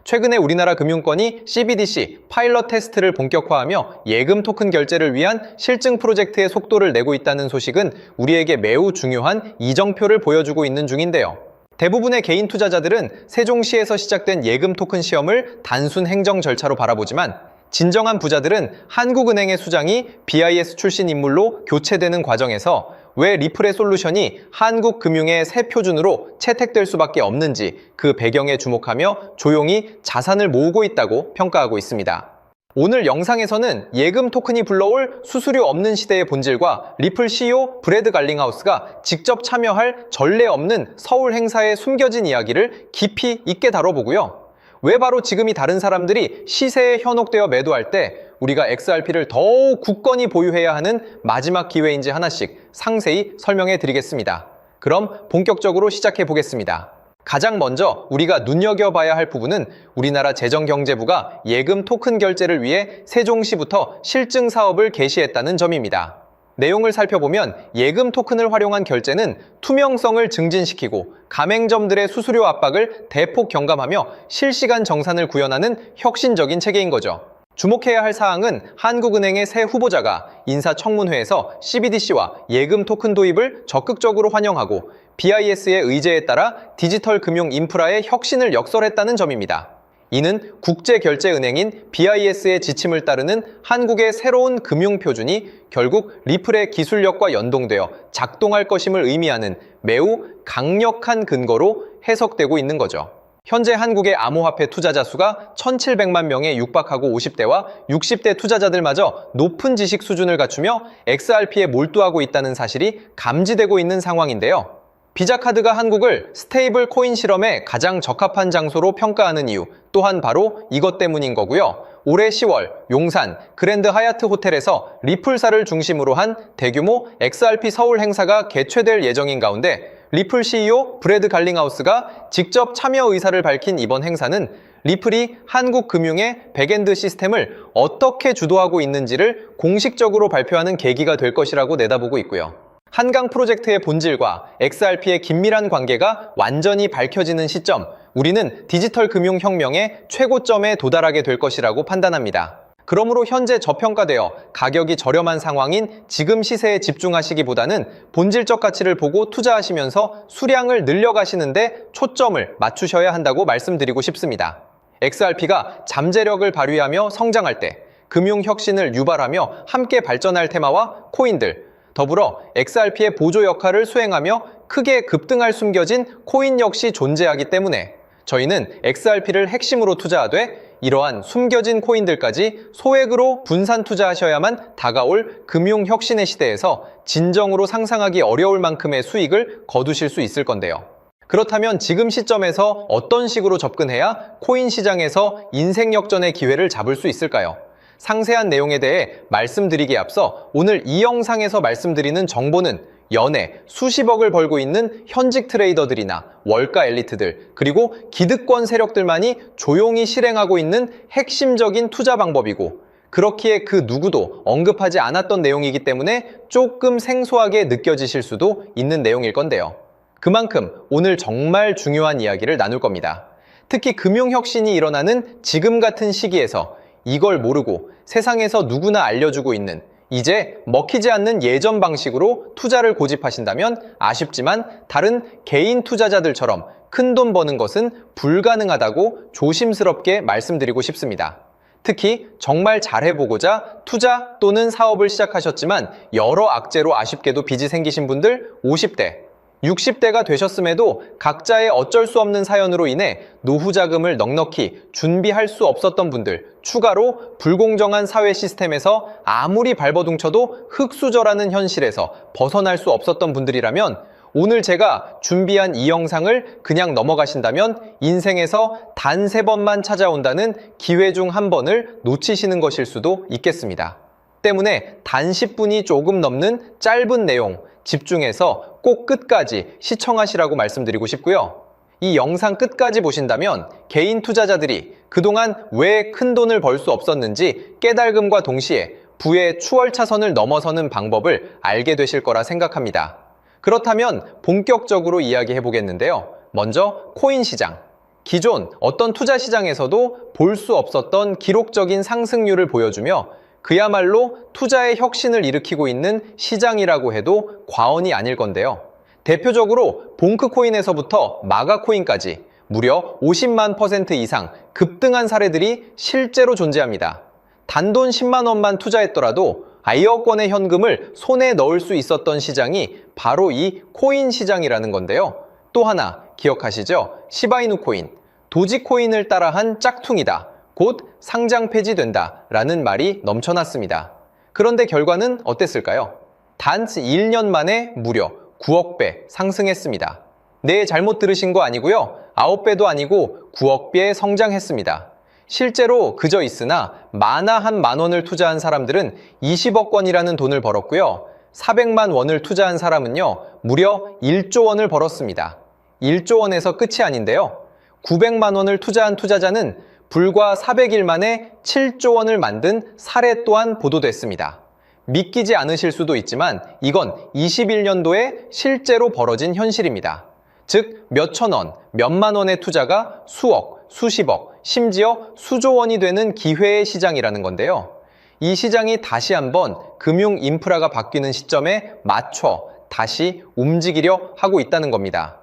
최근에 우리나라 금융권이 CBDC 파일럿 테스트를 본격화하며 예금 토큰 결제를 위한 실증 프로젝트의 속도를 내고 있다는 소식은 우리에게 매우 중요한 이정표를 보여주고 있는 중인데요. 대부분의 개인 투자자들은 세종시에서 시작된 예금 토큰 시험을 단순 행정 절차로 바라보지만 진정한 부자들은 한국은행의 수장이 BIS 출신 인물로 교체되는 과정에서 왜 리플의 솔루션이 한국 금융의 새 표준으로 채택될 수밖에 없는지 그 배경에 주목하며 조용히 자산을 모으고 있다고 평가하고 있습니다. 오늘 영상에서는 예금 토큰이 불러올 수수료 없는 시대의 본질과 리플 CEO 브래드 갈링하우스가 직접 참여할 전례 없는 서울 행사의 숨겨진 이야기를 깊이 있게 다뤄보고요. 왜 바로 지금이 다른 사람들이 시세에 현혹되어 매도할 때 우리가 XRP를 더욱 굳건히 보유해야 하는 마지막 기회인지 하나씩 상세히 설명해 드리겠습니다. 그럼 본격적으로 시작해 보겠습니다. 가장 먼저 우리가 눈여겨봐야 할 부분은 우리나라 재정경제부가 예금 토큰 결제를 위해 세종시부터 실증 사업을 개시했다는 점입니다. 내용을 살펴보면 예금 토큰을 활용한 결제는 투명성을 증진시키고 가맹점들의 수수료 압박을 대폭 경감하며 실시간 정산을 구현하는 혁신적인 체계인 거죠. 주목해야 할 사항은 한국은행의 새 후보자가 인사청문회에서 CBDC와 예금 토큰 도입을 적극적으로 환영하고 BIS의 의제에 따라 디지털 금융 인프라의 혁신을 역설했다는 점입니다. 이는 국제결제은행인 BIS의 지침을 따르는 한국의 새로운 금융표준이 결국 리플의 기술력과 연동되어 작동할 것임을 의미하는 매우 강력한 근거로 해석되고 있는 거죠. 현재 한국의 암호화폐 투자자 수가 1,700만 명에 육박하고 50대와 60대 투자자들마저 높은 지식 수준을 갖추며 XRP에 몰두하고 있다는 사실이 감지되고 있는 상황인데요. 비자카드가 한국을 스테이블 코인 실험에 가장 적합한 장소로 평가하는 이유 또한 바로 이것 때문인 거고요. 올해 10월 용산 그랜드 하얏트 호텔에서 리플사를 중심으로 한 대규모 XRP 서울 행사가 개최될 예정인 가운데 리플 CEO 브래드 갈링하우스가 직접 참여 의사를 밝힌 이번 행사는 리플이 한국 금융의 백엔드 시스템을 어떻게 주도하고 있는지를 공식적으로 발표하는 계기가 될 것이라고 내다보고 있고요. 한강 프로젝트의 본질과 XRP의 긴밀한 관계가 완전히 밝혀지는 시점, 우리는 디지털 금융 혁명의 최고점에 도달하게 될 것이라고 판단합니다. 그러므로 현재 저평가되어 가격이 저렴한 상황인 지금 시세에 집중하시기보다는 본질적 가치를 보고 투자하시면서 수량을 늘려가시는데 초점을 맞추셔야 한다고 말씀드리고 싶습니다. XRP가 잠재력을 발휘하며 성장할 때 금융혁신을 유발하며 함께 발전할 테마와 코인들, 더불어 XRP의 보조 역할을 수행하며 크게 급등할 숨겨진 코인 역시 존재하기 때문에 저희는 XRP를 핵심으로 투자하되 이러한 숨겨진 코인들까지 소액으로 분산 투자하셔야만 다가올 금융혁신의 시대에서 진정으로 상상하기 어려울 만큼의 수익을 거두실 수 있을 건데요. 그렇다면 지금 시점에서 어떤 식으로 접근해야 코인 시장에서 인생 역전의 기회를 잡을 수 있을까요? 상세한 내용에 대해 말씀드리기에 앞서 오늘 이 영상에서 말씀드리는 정보는 연에 수십억을 벌고 있는 현직 트레이더들이나 월가 엘리트들 그리고 기득권 세력들만이 조용히 실행하고 있는 핵심적인 투자 방법이고 그렇기에 그 누구도 언급하지 않았던 내용이기 때문에 조금 생소하게 느껴지실 수도 있는 내용일 건데요. 그만큼 오늘 정말 중요한 이야기를 나눌 겁니다. 특히 금융혁신이 일어나는 지금 같은 시기에서 이걸 모르고 세상에서 누구나 알려주고 있는 이제 먹히지 않는 예전 방식으로 투자를 고집하신다면 아쉽지만 다른 개인 투자자들처럼 큰돈 버는 것은 불가능하다고 조심스럽게 말씀드리고 싶습니다. 특히 정말 잘해보고자 투자 또는 사업을 시작하셨지만 여러 악재로 아쉽게도 빚이 생기신 분들 50대, 60대가 되셨음에도 각자의 어쩔 수 없는 사연으로 인해 노후 자금을 넉넉히 준비할 수 없었던 분들, 추가로 불공정한 사회 시스템에서 아무리 발버둥쳐도 흙수저라는 현실에서 벗어날 수 없었던 분들이라면 오늘 제가 준비한 이 영상을 그냥 넘어가신다면 인생에서 단 3번만 찾아온다는 기회 중 한 번을 놓치시는 것일 수도 있겠습니다. 때문에 단 10분이 조금 넘는 짧은 내용 집중해서 꼭 끝까지 시청하시라고 말씀드리고 싶고요. 이 영상 끝까지 보신다면 개인 투자자들이 그동안 왜 큰 돈을 벌 수 없었는지 깨달음과 동시에 부의 추월차선을 넘어서는 방법을 알게 되실 거라 생각합니다. 그렇다면 본격적으로 이야기해 보겠는데요. 먼저 코인 시장. 기존 어떤 투자 시장에서도 볼 수 없었던 기록적인 상승률을 보여주며 그야말로 투자의 혁신을 일으키고 있는 시장이라고 해도 과언이 아닐 건데요. 대표적으로 봉크코인에서부터 마가코인까지 무려 50만 % 이상 급등한 사례들이 실제로 존재합니다. 단돈 10만 원만 투자했더라도 1억 건의 현금을 손에 넣을 수 있었던 시장이 바로 이 코인 시장이라는 건데요. 또 하나 기억하시죠? 시바이누 코인, 도지코인을 따라한 짝퉁이다. 곧 상장 폐지된다. 라는 말이 넘쳐났습니다. 그런데 결과는 어땠을까요? 단 1년 만에 무려 9억 배 상승했습니다. 네, 잘못 들으신 거 아니고요. 9배도 아니고 9억 배 성장했습니다. 실제로 그저 있으나 만화 한 만 원을 투자한 사람들은 20억 원이라는 돈을 벌었고요. 400만 원을 투자한 사람은요, 무려 1조 원을 벌었습니다. 1조 원에서 끝이 아닌데요. 900만 원을 투자한 투자자는 불과 400일 만에 7조 원을 만든 사례 또한 보도됐습니다. 믿기지 않으실 수도 있지만 이건 21년도에 실제로 벌어진 현실입니다. 즉, 몇천 원, 몇만 원의 투자가 수억, 수십억, 심지어 수조 원이 되는 기회의 시장이라는 건데요. 이 시장이 다시 한번 금융 인프라가 바뀌는 시점에 맞춰 다시 움직이려 하고 있다는 겁니다.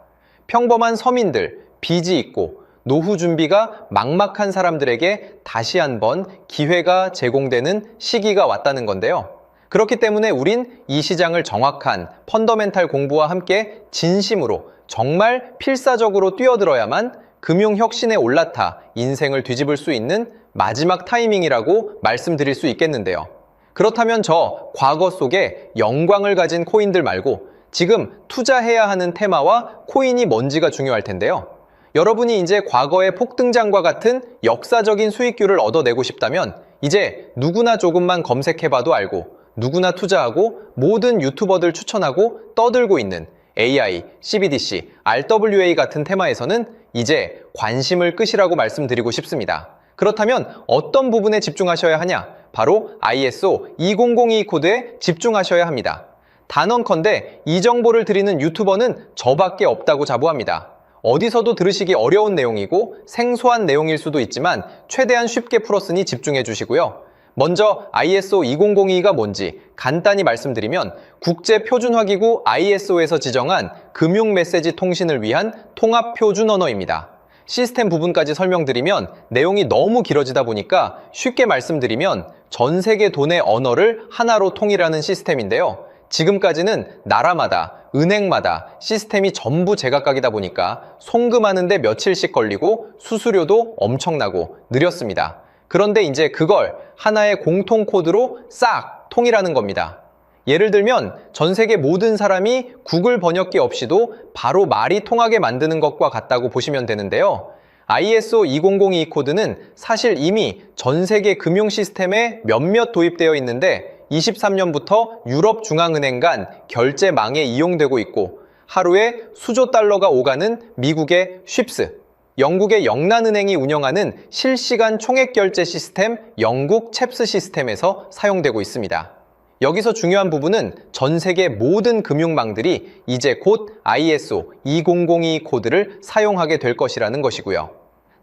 평범한 서민들, 빚이 있고 노후 준비가 막막한 사람들에게 다시 한번 기회가 제공되는 시기가 왔다는 건데요. 그렇기 때문에 우린 이 시장을 정확한 펀더멘탈 공부와 함께 진심으로 정말 필사적으로 뛰어들어야만 금융혁신에 올라타 인생을 뒤집을 수 있는 마지막 타이밍이라고 말씀드릴 수 있겠는데요. 그렇다면 저 과거 속에 영광을 가진 코인들 말고 지금 투자해야 하는 테마와 코인이 뭔지가 중요할 텐데요. 여러분이 이제 과거의 폭등장과 같은 역사적인 수익률을 얻어내고 싶다면 이제 누구나 조금만 검색해봐도 알고 누구나 투자하고 모든 유튜버들 추천하고 떠들고 있는 AI, CBDC, RWA 같은 테마에서는 이제 관심을 끄시라고 말씀드리고 싶습니다. 그렇다면 어떤 부분에 집중하셔야 하냐? 바로 ISO 2002 코드에 집중하셔야 합니다. 단언컨대 이 정보를 드리는 유튜버는 저밖에 없다고 자부합니다. 어디서도 들으시기 어려운 내용이고 생소한 내용일 수도 있지만 최대한 쉽게 풀었으니 집중해 주시고요. 먼저 ISO 2002가 뭔지 간단히 말씀드리면 국제표준화기구 ISO에서 지정한 금융메시지 통신을 위한 통합표준 언어입니다. 시스템 부분까지 설명드리면 내용이 너무 길어지다 보니까 쉽게 말씀드리면 전 세계 돈의 언어를 하나로 통일하는 시스템인데요. 지금까지는 나라마다, 은행마다 시스템이 전부 제각각이다 보니까 송금하는데 며칠씩 걸리고 수수료도 엄청나고 느렸습니다. 그런데 이제 그걸 하나의 공통 코드로 싹 통일하는 겁니다. 예를 들면 전 세계 모든 사람이 구글 번역기 없이도 바로 말이 통하게 만드는 것과 같다고 보시면 되는데요. ISO 2002 코드는 사실 이미 전 세계 금융 시스템에 몇몇 도입되어 있는데 23년부터 유럽중앙은행 간 결제망에 이용되고 있고 하루에 수조 달러가 오가는 미국의 쉽스, 영국의 영란은행이 운영하는 실시간 총액결제 시스템 영국 챕스 시스템에서 사용되고 있습니다. 여기서 중요한 부분은 전 세계 모든 금융망들이 이제 곧 ISO 2002 코드를 사용하게 될 것이라는 것이고요.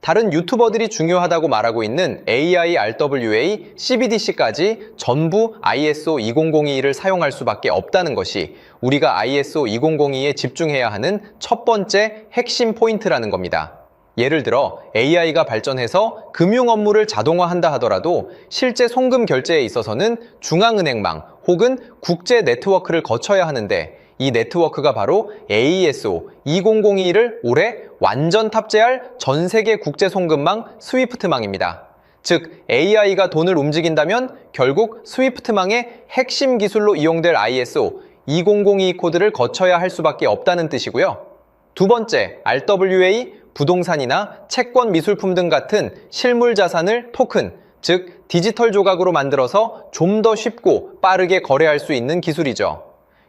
다른 유튜버들이 중요하다고 말하고 있는 AI, RWA, CBDC까지 전부 ISO 2002를 사용할 수밖에 없다는 것이 우리가 ISO 2002에 집중해야 하는 첫 번째 핵심 포인트라는 겁니다. 예를 들어 AI가 발전해서 금융 업무를 자동화한다 하더라도 실제 송금 결제에 있어서는 중앙은행망 혹은 국제 네트워크를 거쳐야 하는데 이 네트워크가 바로 AESO 2002를 올해 완전 탑재할 전 세계 국제 송금망 스위프트망입니다. 즉 AI가 돈을 움직인다면 결국 스위프트망의 핵심 기술로 이용될 ISO 2002 코드를 거쳐야 할 수밖에 없다는 뜻이고요. 두 번째, RWA, 부동산이나 채권 미술품 등 같은 실물 자산을 토큰, 즉 디지털 조각으로 만들어서 좀 더 쉽고 빠르게 거래할 수 있는 기술이죠.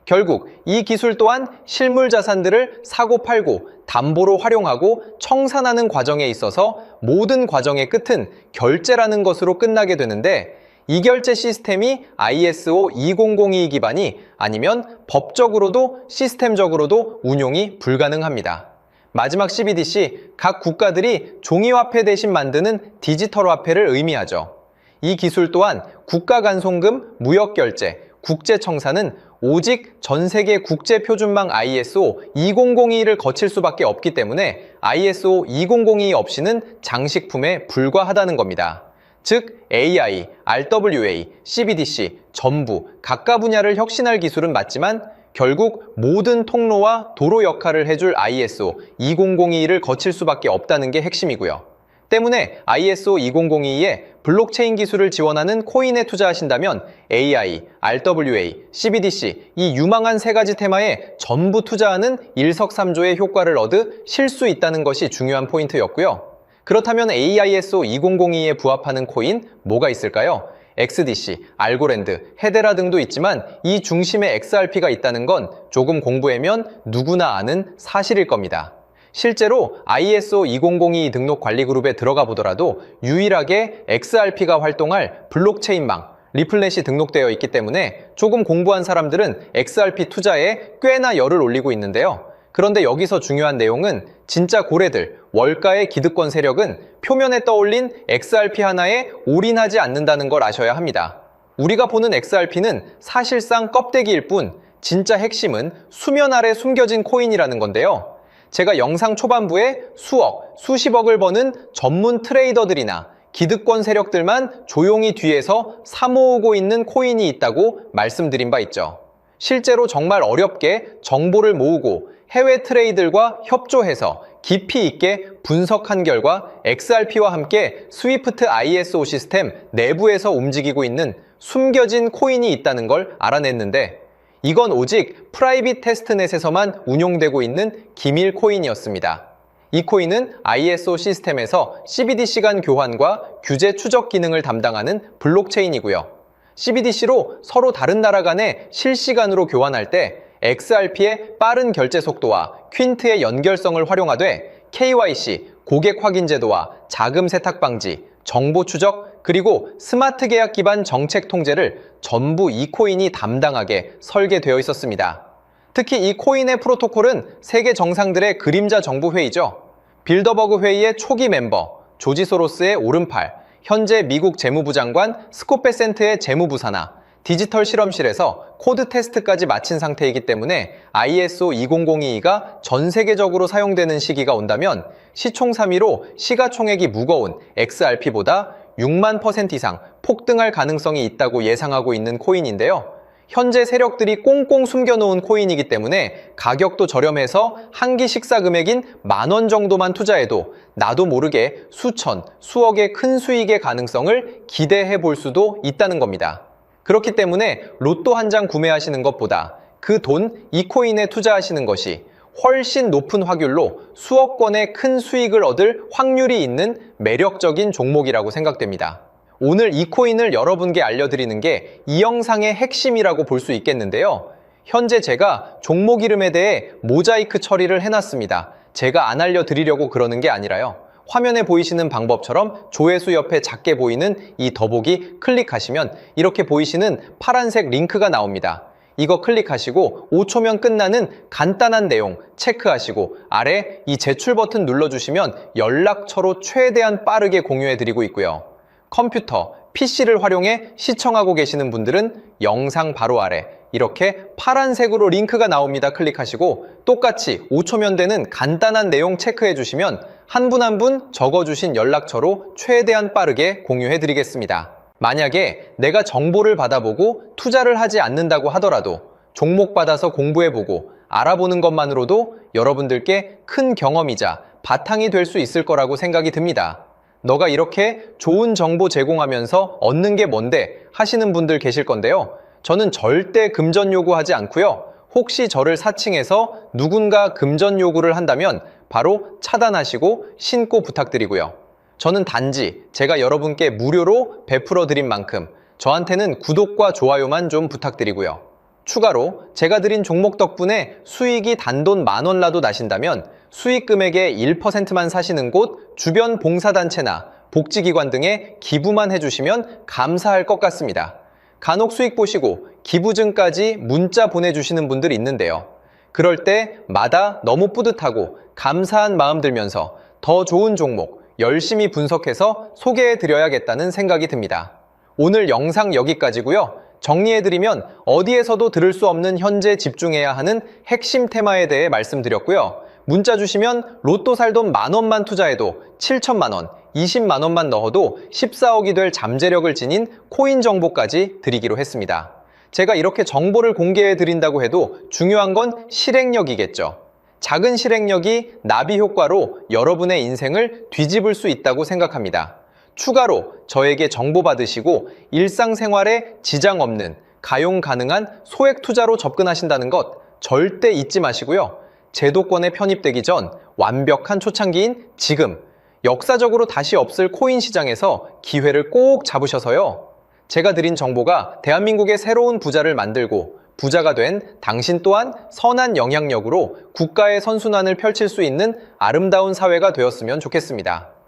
결국 이 기술 또한 실물 자산들을 사고 팔고 담보로 활용하고 청산하는 과정에 있어서 모든 과정의 끝은 결제라는 것으로 끝나게 되는데 이 결제 시스템이 ISO 2002 기반이 아니면 법적으로도 시스템적으로도 운용이 불가능합니다. 마지막 CBDC, 각 국가들이 종이화폐 대신 만드는 디지털 화폐를 의미하죠. 이 기술 또한 국가간송금, 무역결제, 국제청산은 오직 전 세계 국제표준망 ISO 2002를 거칠 수밖에 없기 때문에 ISO 2002 없이는 장식품에 불과하다는 겁니다. 즉 AI, RWA, CBDC 전부 각각 분야를 혁신할 기술은 맞지만 결국 모든 통로와 도로 역할을 해줄 ISO 2002를 거칠 수밖에 없다는 게 핵심이고요. 때문에 ISO 2002에 블록체인 기술을 지원하는 코인에 투자하신다면 AI, RWA, CBDC 이 유망한 세 가지 테마에 전부 투자하는 일석삼조의 효과를 얻으실 수 있다는 것이 중요한 포인트였고요. 그렇다면 AISO 2002에 부합하는 코인 뭐가 있을까요? XDC, 알고랜드, 헤데라 등도 있지만 이 중심에 XRP가 있다는 건 조금 공부하면 누구나 아는 사실일 겁니다. 실제로 ISO 2002 등록 관리 그룹에 들어가 보더라도 유일하게 XRP가 활동할 블록체인망, 리플렛이 등록되어 있기 때문에 조금 공부한 사람들은 XRP 투자에 꽤나 열을 올리고 있는데요. 그런데 여기서 중요한 내용은 진짜 고래들, 월가의 기득권 세력은 표면에 떠올린 XRP 하나에 올인하지 않는다는 걸 아셔야 합니다. 우리가 보는 XRP는 사실상 껍데기일 뿐 진짜 핵심은 수면 아래 숨겨진 코인이라는 건데요. 제가 영상 초반부에 수억, 수십억을 버는 전문 트레이더들이나 기득권 세력들만 조용히 뒤에서 사모으고 있는 코인이 있다고 말씀드린 바 있죠. 실제로 정말 어렵게 정보를 모으고 해외 트레이들과 협조해서 깊이 있게 분석한 결과 XRP와 함께 스위프트 ISO 시스템 내부에서 움직이고 있는 숨겨진 코인이 있다는 걸 알아냈는데 이건 오직 프라이빗 테스트넷에서만 운용되고 있는 기밀 코인이었습니다. 이 코인은 ISO 시스템에서 CBDC 간 교환과 규제 추적 기능을 담당하는 블록체인이고요. CBDC로 서로 다른 나라 간에 실시간으로 교환할 때 XRP의 빠른 결제 속도와 퀸트의 연결성을 활용하되 KYC, 고객 확인 제도와 자금 세탁 방지, 정보 추적, 그리고 스마트 계약 기반 정책 통제를 전부 이 코인이 담당하게 설계되어 있었습니다. 특히 이 코인의 프로토콜은 세계 정상들의 그림자 정부 회의죠. 빌더버그 회의의 초기 멤버, 조지 소로스의 오른팔, 현재 미국 재무부 장관 스콧 베센트의 재무부 산하, 디지털 실험실에서 코드 테스트까지 마친 상태이기 때문에 ISO 2002가 전 세계적으로 사용되는 시기가 온다면 시총삼위로 시가총액이 무거운 XRP보다 6만 % 이상 폭등할 가능성이 있다고 예상하고 있는 코인인데요. 현재 세력들이 꽁꽁 숨겨놓은 코인이기 때문에 가격도 저렴해서 한 끼 식사 금액인 10,000원 정도만 투자해도 나도 모르게 수천, 수억의 큰 수익의 가능성을 기대해 볼 수도 있다는 겁니다. 그렇기 때문에 로또 한 장 구매하시는 것보다 그 돈, 이 코인에 투자하시는 것이 훨씬 높은 확률로 수억 건의 큰 수익을 얻을 확률이 있는 매력적인 종목이라고 생각됩니다. 오늘 이 코인을 여러분께 알려드리는 게 이 영상의 핵심이라고 볼 수 있겠는데요. 현재 제가 종목 이름에 대해 모자이크 처리를 해놨습니다. 제가 안 알려드리려고 그러는 게 아니라요. 화면에 보이시는 방법처럼 조회수 옆에 작게 보이는 이 더보기 클릭하시면 이렇게 보이시는 파란색 링크가 나옵니다. 이거 클릭하시고 5초면 끝나는 간단한 내용 체크하시고 아래 이 제출 버튼 눌러주시면 연락처로 최대한 빠르게 공유해드리고 있고요. 컴퓨터, PC를 활용해 시청하고 계시는 분들은 영상 바로 아래 이렇게 파란색으로 링크가 나옵니다. 클릭하시고 똑같이 5초면 되는 간단한 내용 체크해 주시면 한 분 한 분 적어주신 연락처로 최대한 빠르게 공유해 드리겠습니다. 만약에 내가 정보를 받아보고 투자를 하지 않는다고 하더라도 종목 받아서 공부해보고 알아보는 것만으로도 여러분들께 큰 경험이자 바탕이 될 수 있을 거라고 생각이 듭니다. 너가 이렇게 좋은 정보 제공하면서 얻는 게 뭔데 하시는 분들 계실 건데요. 저는 절대 금전 요구하지 않고요. 혹시 저를 사칭해서 누군가 금전 요구를 한다면 바로 차단하시고 신고 부탁드리고요. 저는 단지 제가 여러분께 무료로 베풀어 드린 만큼 저한테는 구독과 좋아요만 좀 부탁드리고요. 추가로 제가 드린 종목 덕분에 수익이 단돈 10,000원라도 나신다면 수익 금액의 1%만 사시는 곳 주변 봉사단체나 복지기관 등에 기부만 해주시면 감사할 것 같습니다. 간혹 수익 보시고 기부증까지 문자 보내주시는 분들 있는데요. 그럴 때마다 너무 뿌듯하고 감사한 마음 들면서 더 좋은 종목 열심히 분석해서 소개해드려야겠다는 생각이 듭니다. 오늘 영상 여기까지고요. 정리해드리면 어디에서도 들을 수 없는 현재 집중해야 하는 핵심 테마에 대해 말씀드렸고요. 문자 주시면 로또 살 돈 10,000원만 투자해도 7천만 원, 20만 원만 넣어도 14억이 될 잠재력을 지닌 코인 정보까지 드리기로 했습니다. 제가 이렇게 정보를 공개해 드린다고 해도 중요한 건 실행력이겠죠. 작은 실행력이 나비 효과로 여러분의 인생을 뒤집을 수 있다고 생각합니다. 추가로 저에게 정보 받으시고 일상생활에 지장 없는 가용 가능한 소액 투자로 접근하신다는 것 절대 잊지 마시고요. 제도권에 편입되기 전 완벽한 초창기인 지금 역사적으로 다시 없을 코인 시장에서 기회를 꼭 잡으셔서요. 제가 드린 정보가 대한민국의 새로운 부자를 만들고 부자가 된 당신 또한 선한 영향력으로 국가의 선순환을 펼칠 수 있는 아름다운 사회가 되었으면 좋겠습니다.